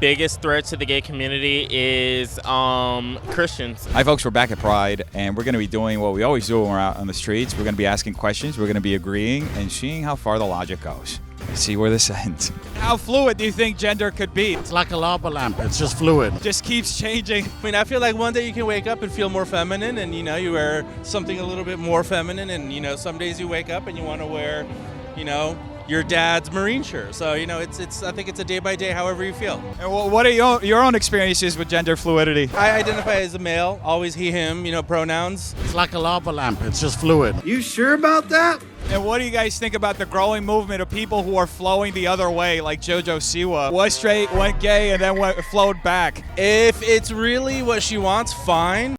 biggest threat to the gay community is Christians. Hi folks, we're back at Pride, and we're going to be doing what we always do when we're out on the streets. We're going to be asking questions, we're going to be agreeing, and seeing how far the logic goes. Let's see where this ends. How fluid do you think gender could be? It's like a lava lamp, it's just fluid. Just keeps changing. I mean, I feel like one day you can wake up and feel more feminine, and you wear something a little bit more feminine, and some days you wake up and you want to wear, your dad's Marine shirt. So, it's I think it's a day by day, however you feel. And what are your own experiences with gender fluidity? I identify as a male, always he, him, pronouns. It's like a lava lamp, it's just fluid. You sure about that? And what do you guys think about the growing movement of people who are flowing the other way, like JoJo Siwa? Was straight, went gay, and then flowed back. If it's really what she wants, fine.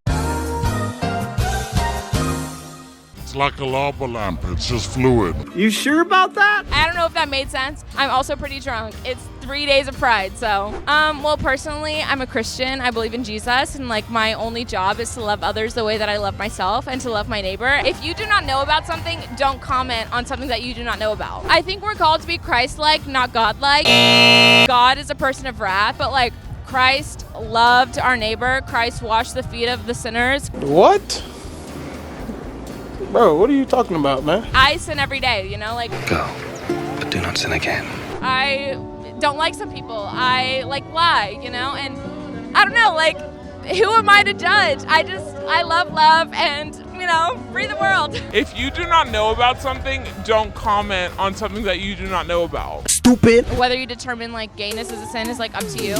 Like a lava lamp, it's just fluid. You sure about that? I don't know if that made sense. I'm also pretty drunk. It's 3 days of Pride, so. Well, personally, I'm a Christian. I believe in Jesus, and my only job is to love others the way that I love myself and to love my neighbor. If you do not know about something, don't comment on something that you do not know about. I think we're called to be Christ-like, not God-like. God is a person of wrath, but Christ loved our neighbor. Christ washed the feet of the sinners. What? Bro, what are you talking about, man? I sin every day, Go, but do not sin again. I don't like some people. I lie, and I don't know, who am I to judge? I love and, free the world. If you do not know about something, don't comment on something that you do not know about. Stupid. Whether you determine gayness is a sin is up to you.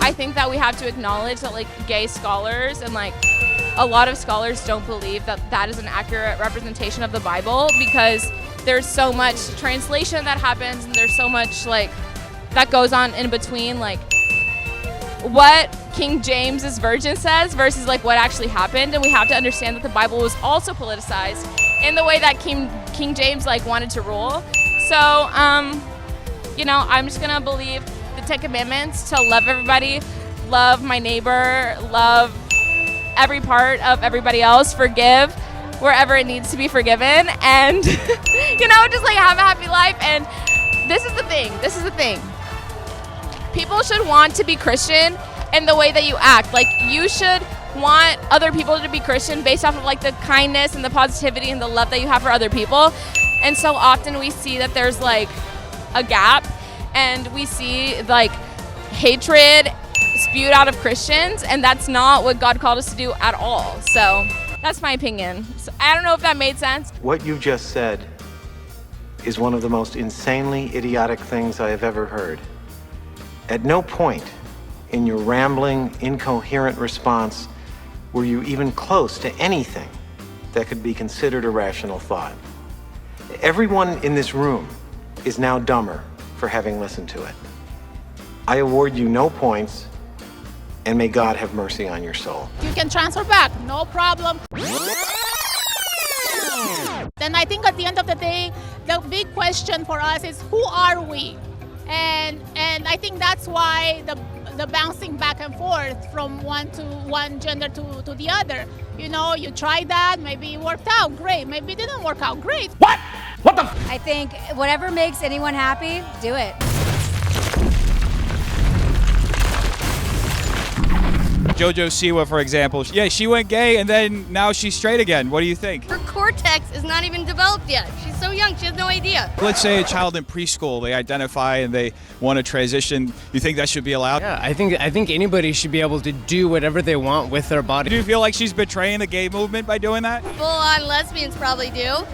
I think that we have to acknowledge that gay scholars and a lot of scholars don't believe that that is an accurate representation of the Bible, because there's so much translation that happens and there's so much that goes on in between, what King James's version says versus what actually happened. And we have to understand that the Bible was also politicized in the way that King James wanted to rule. So I'm just gonna believe the 10 Commandments to love everybody, love my neighbor, love every part of everybody else, forgive wherever it needs to be forgiven, and just have a happy life. And this is the thing, people should want to be Christian in the way that you act. You should want other people to be Christian based off of the kindness and the positivity and the love that you have for other people. And so often we see that there's a gap, and we see hatred spewed out of Christians, and that's not what God called us to do at all. So that's my opinion. So I don't know if that made sense. What you just said is one of the most insanely idiotic things I have ever heard. At no point in your rambling, incoherent response were you even close to anything that could be considered a rational thought. Everyone in this room is now dumber for having listened to it. I award you no points, and may God have mercy on your soul. You can transfer back, no problem. Then I think at the end of the day, the big question for us is, who are we? And I think that's why the bouncing back and forth from one gender to the other. You tried that, maybe it worked out, great. Maybe it didn't work out, great. What? What the? I think whatever makes anyone happy, do it. JoJo Siwa, for example, she went gay and then now she's straight again. What do you think? Her cortex is not even developed yet. She's so young, she has no idea. Let's say a child in preschool, they identify and they want to transition. You think that should be allowed? Yeah, I think anybody should be able to do whatever they want with their body. Do you feel like she's betraying the gay movement by doing that? Full-on lesbians probably do. No!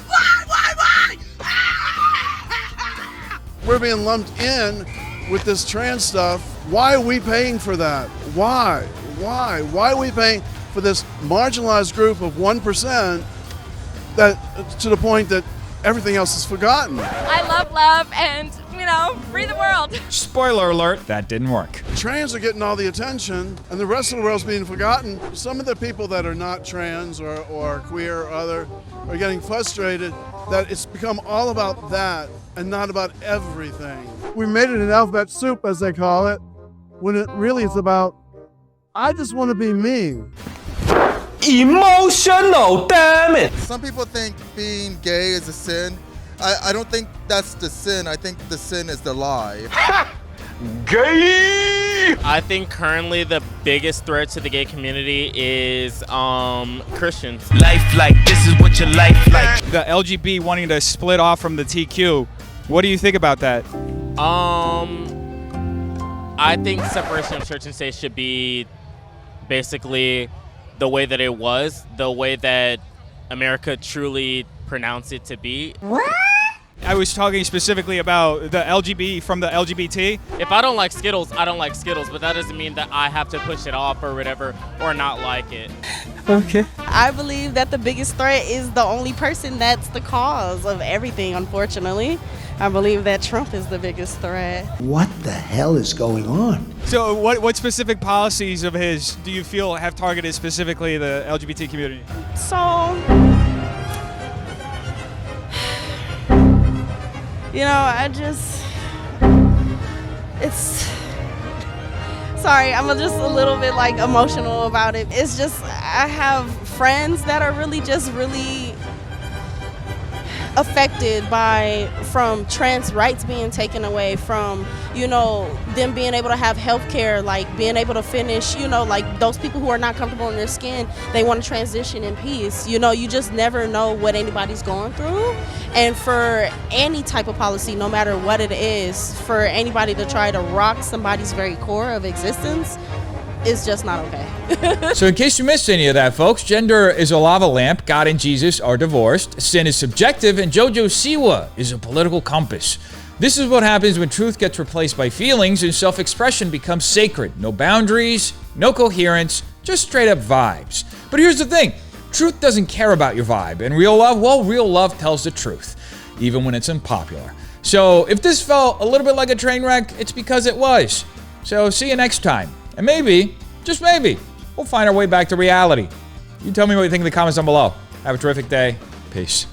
Why? We're being lumped in with this trans stuff. Why are we paying for that? Why are we paying for this marginalized group of 1% that to the point that everything else is forgotten? I love and free the world. Spoiler alert, that didn't work. Trans are getting all the attention and the rest of the world's being forgotten. Some of the people that are not trans or queer or other are getting frustrated that it's become all about that and not about everything. We made it an alphabet soup, as they call it, when it really is about, I just want to be me. Emotional, damn it! Some people think being gay is a sin. I don't think that's the sin. I think the sin is the lie. Gay! I think currently the biggest threat to the gay community is Christians. Life like this is what your life like. The LGB wanting to split off from the TQ. What do you think about that? I think separation of church and state should be basically the way that it was, the way that America truly pronounced it to be. What? I was talking specifically about the LGB from the LGBT. If I don't like Skittles, I don't like Skittles, but that doesn't mean that I have to push it off or whatever, or not like it. Okay. I believe that the biggest threat is the only person that's the cause of everything, unfortunately. I believe that Trump is the biggest threat. What the hell is going on? So what specific policies of his do you feel have targeted specifically the LGBT community? So, you know, sorry, I'm just a little bit like emotional about it. It's just, I have friends that are really affected from trans rights being taken away, from, you know, them being able to have health care, like being able to finish, you know, like those people who are not comfortable in their skin, they want to transition in peace. You know, you just never know what anybody's going through. And for any type of policy, no matter what it is, for anybody to try to rock somebody's very core of existence, is just not okay. So in case you missed any of that, folks, gender is a lava lamp, God and Jesus are divorced, sin is subjective, and JoJo Siwa is a political compass. This is what happens when truth gets replaced by feelings and self-expression becomes sacred. No boundaries, no coherence, just straight up vibes. But here's the thing, truth doesn't care about your vibe, and real love, well, real love tells the truth, even when it's unpopular. So if this felt a little bit like a train wreck, it's because it was. So see you next time. And maybe, just maybe, we'll find our way back to reality. You tell me what you think in the comments down below. Have a terrific day. Peace.